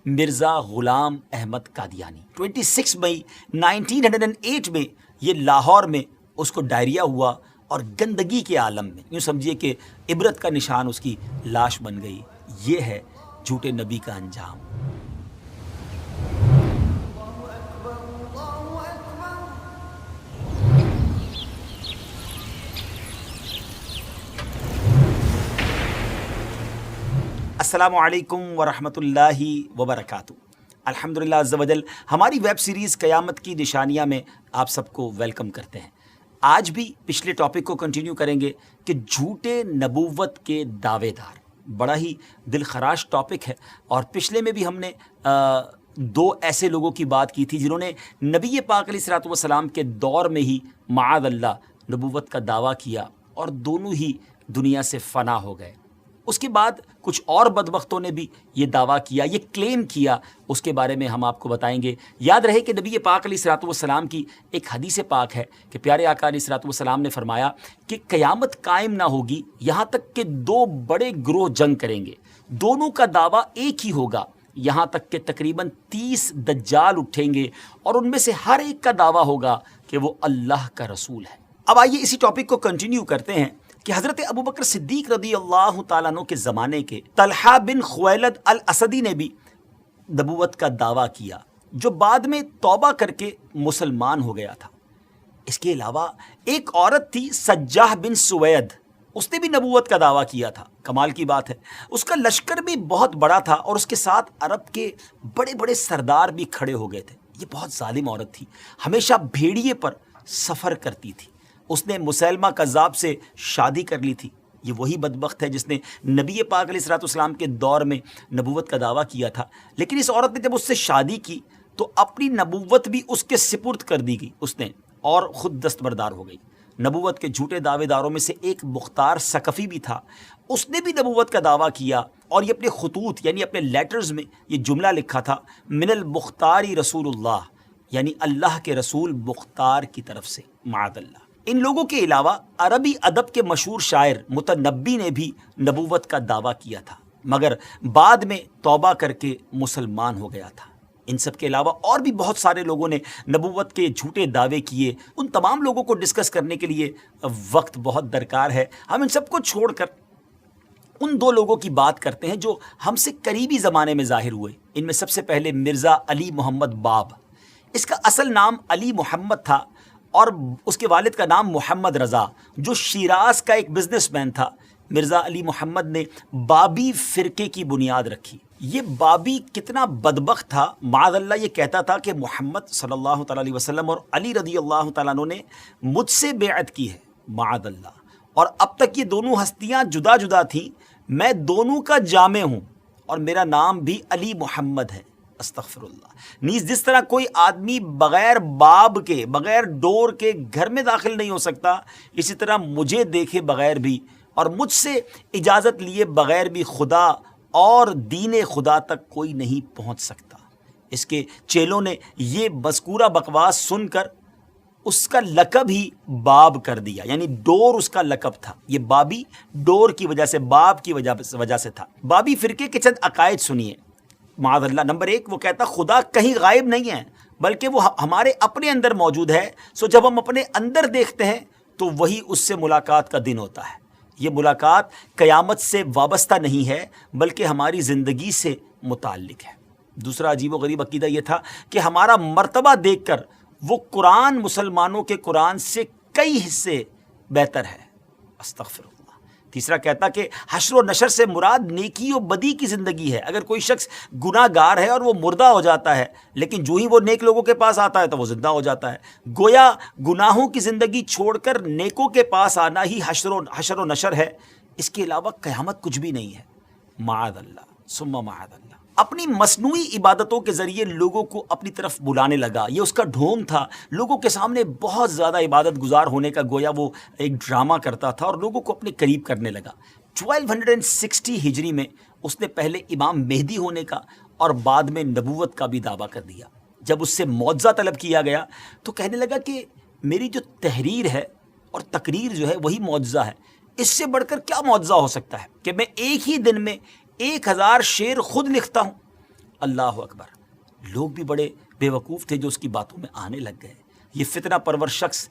مرزا غلام احمد قادیانی۔ 26 مئی 1908 میں یہ لاہور میں اس کو ڈائریا ہوا اور گندگی کے عالم میں یوں سمجھیے کہ عبرت کا نشان اس کی لاش بن گئی۔ یہ ہے جھوٹے نبی کا انجام۔ السلام علیکم ورحمۃ اللہ وبرکاتہ۔ الحمدللہ عز وجل ہماری ویب سیریز قیامت کی نشانیاں میں آپ سب کو ویلکم کرتے ہیں۔ آج بھی پچھلے ٹاپک کو کنٹینیو کریں گے کہ جھوٹے نبوت کے دعوے دار، بڑا ہی دل خراش ٹاپک ہے، اور پچھلے میں بھی ہم نے دو ایسے لوگوں کی بات کی تھی جنہوں نے نبی پاک علیہ الصلوۃ والسلام کے دور میں ہی معاذ اللہ نبوت کا دعویٰ کیا اور دونوں ہی دنیا سے فنا ہو گئے۔ اس کے بعد کچھ اور بدبختوں نے بھی یہ دعویٰ کیا، یہ کلیم کیا، اس کے بارے میں ہم آپ کو بتائیں گے۔ یاد رہے کہ نبی پاک علیہ الصلوۃ والسلام کی ایک حدیث پاک ہے کہ پیارے آقا علیہ الصلوۃ والسلام نے فرمایا کہ قیامت قائم نہ ہوگی یہاں تک کہ دو بڑے گروہ جنگ کریں گے، دونوں کا دعویٰ ایک ہی ہوگا، یہاں تک کہ تقریباً 30 دجال اٹھیں گے اور ان میں سے ہر ایک کا دعویٰ ہوگا کہ وہ اللہ کا رسول ہے۔ اب آئیے اسی ٹاپک کو کنٹینیو کرتے ہیں کہ حضرت ابوبکر صدیق رضی اللہ تعالیٰ عنہ کے زمانے کے طلحہ بن خویلد الاسدی نے بھی نبوت کا دعویٰ کیا، جو بعد میں توبہ کر کے مسلمان ہو گیا تھا۔ اس کے علاوہ ایک عورت تھی سجاح بن سوید، اس نے بھی نبوت کا دعویٰ کیا تھا۔ کمال کی بات ہے، اس کا لشکر بھی بہت بڑا تھا اور اس کے ساتھ عرب کے بڑے بڑے سردار بھی کھڑے ہو گئے تھے۔ یہ بہت ظالم عورت تھی، ہمیشہ بھیڑیے پر سفر کرتی تھی۔ اس نے مسیلمہ کذاب سے شادی کر لی تھی۔ یہ وہی بدبخت ہے جس نے نبی پاک علیہ الصلوۃ والسلام کے دور میں نبوت کا دعویٰ کیا تھا، لیکن اس عورت نے جب اس سے شادی کی تو اپنی نبوت بھی اس کے سپرد کر دی گئی اس نے، اور خود دستبردار ہو گئی۔ نبوت کے جھوٹے دعوے داروں میں سے ایک مختار ثقفی بھی تھا، اس نے بھی نبوت کا دعویٰ کیا اور یہ اپنے خطوط یعنی اپنے لیٹرز میں یہ جملہ لکھا تھا، من المختاری رسول اللہ، یعنی اللہ کے رسول مختار کی طرف سے، معاذ اللہ۔ ان لوگوں کے علاوہ عربی ادب کے مشہور شاعر متنبی نے بھی نبوت کا دعویٰ کیا تھا، مگر بعد میں توبہ کر کے مسلمان ہو گیا تھا۔ ان سب کے علاوہ اور بھی بہت سارے لوگوں نے نبوت کے جھوٹے دعوے کیے۔ ان تمام لوگوں کو ڈسکس کرنے کے لیے وقت بہت درکار ہے۔ ہم ان سب کو چھوڑ کر ان دو لوگوں کی بات کرتے ہیں جو ہم سے قریبی زمانے میں ظاہر ہوئے۔ ان میں سب سے پہلے مرزا علی محمد باب، اس کا اصل نام علی محمد تھا اور اس کے والد کا نام محمد رضا، جو شیراز کا ایک بزنس مین تھا۔ مرزا علی محمد نے بابی فرقے کی بنیاد رکھی۔ یہ بابی کتنا بدبخت تھا، معاذ اللہ، یہ کہتا تھا کہ محمد صلی اللہ تعالیٰ علیہ وسلم اور علی رضی اللہ تعالیٰ عنہ نے مجھ سے بیعت کی ہے، معاذ اللہ، اور اب تک یہ دونوں ہستیاں جدا جدا تھیں، میں دونوں کا جامع ہوں اور میرا نام بھی علی محمد ہے، استغفر اللہ۔ نیز جس طرح کوئی آدمی بغیر باب کے، بغیر ڈور کے گھر میں داخل نہیں ہو سکتا، اسی طرح مجھے دیکھے بغیر بھی اور مجھ سے اجازت لیے بغیر بھی خدا اور دین خدا تک کوئی نہیں پہنچ سکتا۔ اس کے چیلوں نے یہ مذکورہ بکواس سن کر اس کا لقب ہی باب کر دیا، یعنی ڈور اس کا لقب تھا۔ یہ بابی ڈور کی وجہ سے، باب کی وجہ سے تھا۔ بابی فرقے کے چند عقائد سنیے، معاذ اللہ۔ نمبر 1، وہ کہتا خدا کہیں غائب نہیں ہے بلکہ وہ ہمارے اپنے اندر موجود ہے، سو جب ہم اپنے اندر دیکھتے ہیں تو وہی اس سے ملاقات کا دن ہوتا ہے۔ یہ ملاقات قیامت سے وابستہ نہیں ہے بلکہ ہماری زندگی سے متعلق ہے۔ دوسرا عجیب و غریب عقیدہ یہ تھا کہ ہمارا مرتبہ دیکھ کر وہ قرآن مسلمانوں کے قرآن سے کئی حصے بہتر ہے، استغفر اللہ۔ تیسرا کہتا کہ حشر و نشر سے مراد نیکی و بدی کی زندگی ہے۔ اگر کوئی شخص گناہ گار ہے اور وہ مردہ ہو جاتا ہے، لیکن جو ہی وہ نیک لوگوں کے پاس آتا ہے تو وہ زندہ ہو جاتا ہے۔ گویا گناہوں کی زندگی چھوڑ کر نیکوں کے پاس آنا ہی حشر و نشر ہے، اس کے علاوہ قیامت کچھ بھی نہیں ہے، معاذ اللہ ثم معاذ اللہ۔ اپنی مصنوعی عبادتوں کے ذریعے لوگوں کو اپنی طرف بلانے لگا، یہ اس کا ڈھونگ تھا۔ لوگوں کے سامنے بہت زیادہ عبادت گزار ہونے کا گویا وہ ایک ڈرامہ کرتا تھا اور لوگوں کو اپنے قریب کرنے لگا۔ 1260 ہجری میں اس نے پہلے امام مہدی ہونے کا اور بعد میں نبوت کا بھی دعویٰ کر دیا۔ جب اس سے معجزہ طلب کیا گیا تو کہنے لگا کہ میری جو تحریر ہے اور تقریر جو ہے وہی معجزہ ہے، اس سے بڑھ کر کیا معجزہ ہو سکتا ہے کہ میں ایک ہی دن میں 1000 شعر خود لکھتا ہوں اللہ اکبر. لوگ بھی بڑے بیوقوف تھے جو اس کی باتوں میں آنے لگ گئے. یہ فتنہ پرور شخص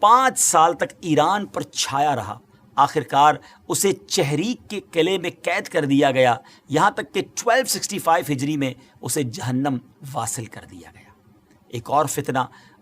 5 سال تک ایران پر چھایا رہا. آخرکار اسے چہریک کے قلعے میں قید کر دیا گیا، یہاں تک کہ 1265 ہجری میں اسے جہنم واصل کر دیا گیا. ایک اور فتنہ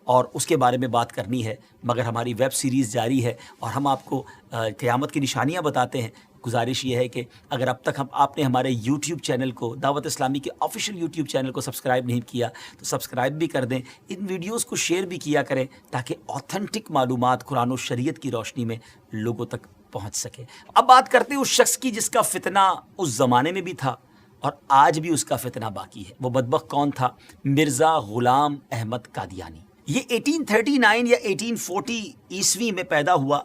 اور اس کے بارے میں بات کرنی ہے، مگر ہماری ویب سیریز جاری ہے اور ہم آپ کو قیامت کی نشانیاں بتاتے ہیں. گزارش یہ ہے کہ اگر اب تک آپ نے ہمارے یوٹیوب چینل کو، دعوت اسلامی کے آفیشیل یوٹیوب چینل کو سبسکرائب نہیں کیا تو سبسکرائب بھی کر دیں. ان ویڈیوز کو شیئر بھی کیا کریں تاکہ آتھینٹک معلومات قرآن و شریعت کی روشنی میں لوگوں تک پہنچ سکے. اب بات کرتے ہیں اس شخص کی جس کا فتنہ اس زمانے میں بھی تھا اور آج بھی اس کا فتنہ باقی ہے. وہ بدبخت کون تھا؟ مرزا غلام احمد قادیانی. یہ 1839 یا 1840 عیسوی میں پیدا ہوا،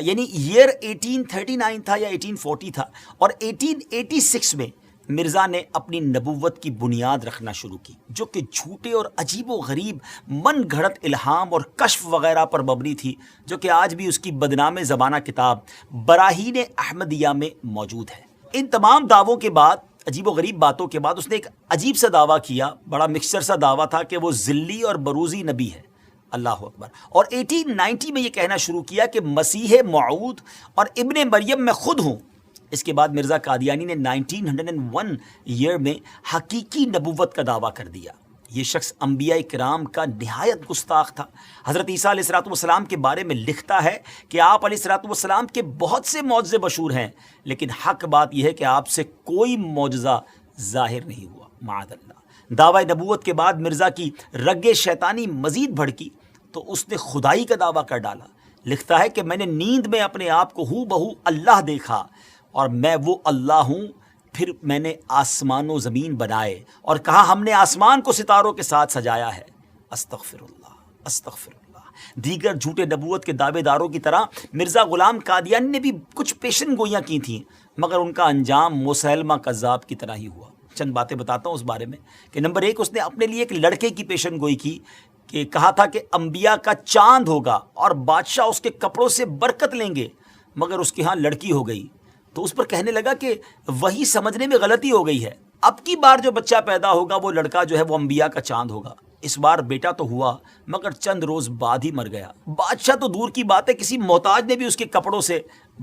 یعنی ایئر 1839 تھا یا 1840 تھا، اور 1886 میں مرزا نے اپنی نبوت کی بنیاد رکھنا شروع کی، جو کہ جھوٹے اور عجیب و غریب من گھڑت الہام اور کشف وغیرہ پر مبنی تھی، جو کہ آج بھی اس کی بدنام زبانہ کتاب براہین احمدیہ میں موجود ہے. ان تمام دعووں کے بعد، عجیب و غریب باتوں کے بعد، اس نے ایک عجیب سا دعویٰ کیا، بڑا مکسچر سا دعویٰ تھا کہ وہ ذلی اور بروزی نبی ہے. اللہ اکبر. اور 1890 میں یہ کہنا شروع کیا کہ مسیح موعود اور ابن مریم میں خود ہوں. اس کے بعد مرزا قادیانی نے 1901 ایئر میں حقیقی نبوت کا دعویٰ کر دیا. یہ شخص انبیاء کرام کا نہایت گستاخ تھا. حضرت عیسیٰ علیہ السلام کے بارے میں لکھتا ہے کہ آپ علیہ السلام کے بہت سے معجزے مشہور ہیں، لیکن حق بات یہ ہے کہ آپ سے کوئی معجزہ ظاہر نہیں ہوا، معاذ اللہ. دعوی نبوت کے بعد مرزا کی رگ شیطانی مزید بھڑکی تو اس نے خدائی کا دعویٰ کر ڈالا. لکھتا ہے کہ میں نے نیند میں اپنے آپ کو ہو بہو اللہ دیکھا اور میں وہ اللہ ہوں. پھر میں نے آسمان و زمین بنائے اور کہا ہم نے آسمان کو ستاروں کے ساتھ سجایا ہے. استغفر اللہ، استغفر اللہ. دیگر جھوٹے نبوت کے دعوے داروں کی طرح مرزا غلام قادیانی نے بھی کچھ پیشن گوئیاں کی تھیں، مگر ان کا انجام مسیلمہ کذاب کی طرح ہی ہوا. چند باتیں بتاتا ہوں اس بارے میں کہ نمبر 1، اس نے اپنے لیے ایک لڑکے کی پیشن گوئی کی کہ کہا تھا کہ انبیاء کا چاند ہوگا اور بادشاہ اس کے کپڑوں سے برکت لیں گے، مگر اس کے ہاں لڑکی ہو گئی تو اس پر کہنے لگا کہ وہی سمجھنے میں غلطی ہو گئی ہے، اب کی بار جو بچہ پیدا ہوگا وہ لڑکا جو ہے وہ انبیاء کا چاند ہوگا. اس بار بیٹا تو ہوا مگر چند روز بعد ہی مر گیا. بادشاہ تو دور کی بات ہے، کسی محتاج نے بھی اس کے کپڑوں سے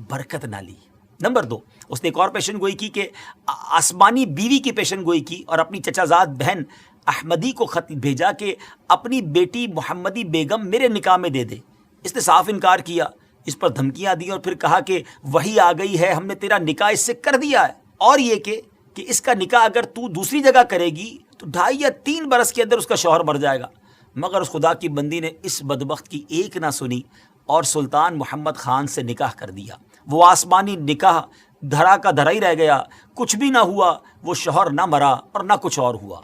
برکت نہ لی. نمبر 2، اس نے ایک اور پیشن گوئی کی کہ آسمانی بیوی کی پیشن گوئی کی اور اپنی چچا زاد بہن احمدی کو خط بھیجا کہ اپنی بیٹی محمدی بیگم میرے نکاح میں دے دے. اس نے صاف انکار کیا، اس پر دھمکیاں دی اور پھر کہا کہ وہی آ گئی ہے، ہم نے تیرا نکاح اس سے کر دیا ہے، اور یہ کہ اس کا نکاح اگر تو دوسری جگہ کرے گی تو 2.5 یا 3 برس کے اندر اس کا شوہر مر جائے گا. مگر اس خدا کی بندی نے اس بدبخت کی ایک نہ سنی اور سلطان محمد خان سے نکاح کر دیا. وہ آسمانی نکاح دھرا کا دھرا ہی رہ گیا، کچھ بھی نہ ہوا، وہ شوہر نہ مرا اور نہ کچھ اور ہوا.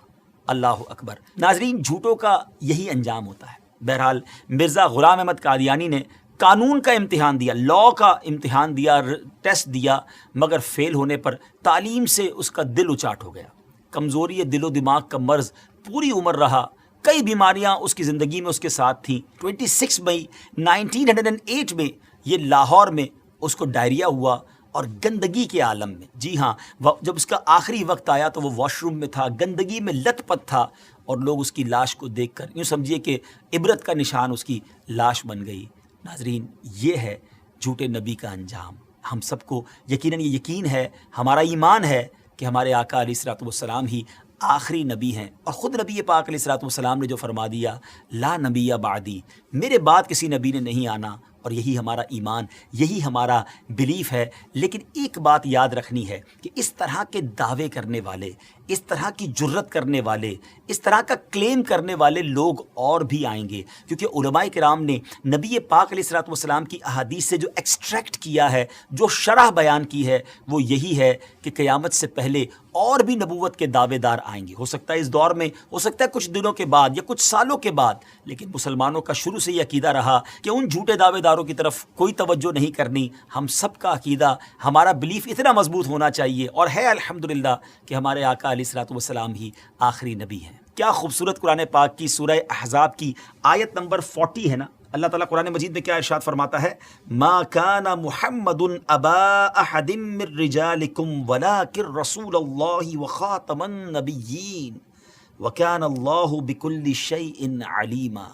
اللہ اکبر. ناظرین، جھوٹوں کا یہی انجام ہوتا ہے. بہرحال مرزا غلام احمد قادیانی نے قانون کا امتحان دیا، لا کا امتحان دیا، ٹیسٹ دیا، مگر فیل ہونے پر تعلیم سے اس کا دل اچاٹ ہو گیا. کمزوری دل و دماغ کا مرض پوری عمر رہا. کئی بیماریاں اس کی زندگی میں اس کے ساتھ تھیں. 26 مئی 1908 میں یہ لاہور میں اس کو ڈائریا ہوا اور گندگی کے عالم میں. جی ہاں، جب اس کا آخری وقت آیا تو وہ واش روم میں تھا، گندگی میں لت پت تھا اور لوگ اس کی لاش کو دیکھ کر یوں سمجھیے کہ عبرت کا نشان اس کی لاش بن گئی. ناظرین، یہ ہے جھوٹے نبی کا انجام. ہم سب کو یقیناً یہ یقین ہے، ہمارا ایمان ہے کہ ہمارے آقا علیہ السلام ہی آخری نبی ہیں، اور خود نبی پاک علیہ السلام نے جو فرما دیا لا نبی بعدی، میرے بعد کسی نبی نے نہیں آنا، اور یہی ہمارا ایمان، یہی ہمارا بلیف ہے. لیکن ایک بات یاد رکھنی ہے کہ اس طرح کے دعوے کرنے والے، اس طرح کی جرت کرنے والے، اس طرح کا کلیم کرنے والے لوگ اور بھی آئیں گے، کیونکہ علماء کرام نے نبی پاک علیہ السلام کی احادیث سے جو ایکسٹریکٹ کیا ہے، جو شرح بیان کی ہے، وہ یہی ہے کہ قیامت سے پہلے اور بھی نبوت کے دعوے دار آئیں گے. ہو سکتا ہے اس دور میں، ہو سکتا ہے کچھ دنوں کے بعد یا کچھ سالوں کے بعد، لیکن مسلمانوں کا شروع سے یہ عقیدہ رہا کہ ان جھوٹے دعوے داروں کی طرف کوئی توجہ نہیں کرنی. ہم سب کا عقیدہ، ہمارا بلیف اتنا مضبوط ہونا چاہیے، اور ہے الحمدللہ کہ ہمارے آقا علیہ السلام ہی آخری نبی ہیں. کیا خوبصورت قرآن پاک کی سورہ احزاب کی آیت نمبر 40 ہے نا، اللہ تعالیٰ قرآن مجید میں کیا ارشاد فرماتا ہے؟ ما کان محمد ابا احد من رجالکم ولکن رسول اللہ وخاتم النبیین وکان اللہ بکل شیء علیما.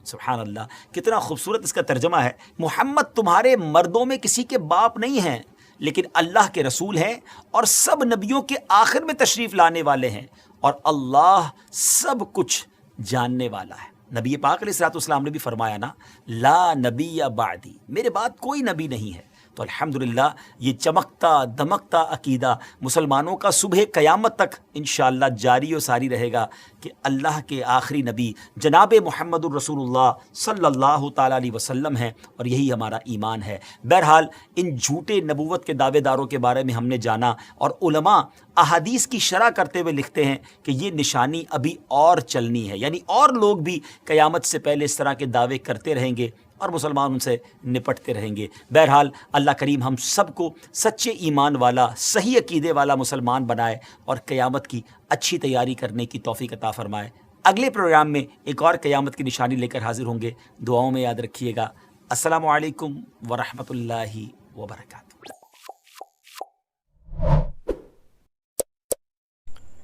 سبحان اللہ، کتنا خوبصورت اس کا ترجمہ ہے. محمد تمہارے مردوں میں کسی کے باپ نہیں ہیں، لیکن اللہ کے رسول ہیں اور سب نبیوں کے آخر میں تشریف لانے والے ہیں، اور اللہ سب کچھ جاننے والا ہے. نبی پاک علیہ الصلوۃ والسلام نے بھی فرمایا نا، لا نبی بعدی، میرے بعد کوئی نبی نہیں ہے. تو الحمدللہ یہ چمکتا دمکتا عقیدہ مسلمانوں کا صبح قیامت تک انشاءاللہ جاری و ساری رہے گا کہ اللہ کے آخری نبی جناب محمد الرسول اللہ صلی اللہ تعالیٰ علیہ وسلم ہیں، اور یہی ہمارا ایمان ہے. بہرحال ان جھوٹے نبوت کے دعوے داروں کے بارے میں ہم نے جانا، اور علماء احادیث کی شرح کرتے ہوئے لکھتے ہیں کہ یہ نشانی ابھی اور چلنی ہے، یعنی اور لوگ بھی قیامت سے پہلے اس طرح کے دعوے کرتے رہیں گے اور مسلمان ان سے نپٹتے رہیں گے. بہرحال اللہ کریم ہم سب کو سچے ایمان والا، صحیح عقیدے والا مسلمان بنائے اور قیامت کی اچھی تیاری کرنے کی توفیق عطا فرمائے. اگلے پروگرام میں ایک اور قیامت کی نشانی لے کر حاضر ہوں گے. دعاؤں میں یاد رکھیے گا. السلام علیکم ورحمۃ اللہ وبرکاتہ.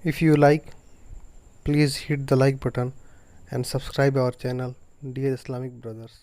If you like, please hit the like button and subscribe our channel, Dear Islamic Brothers.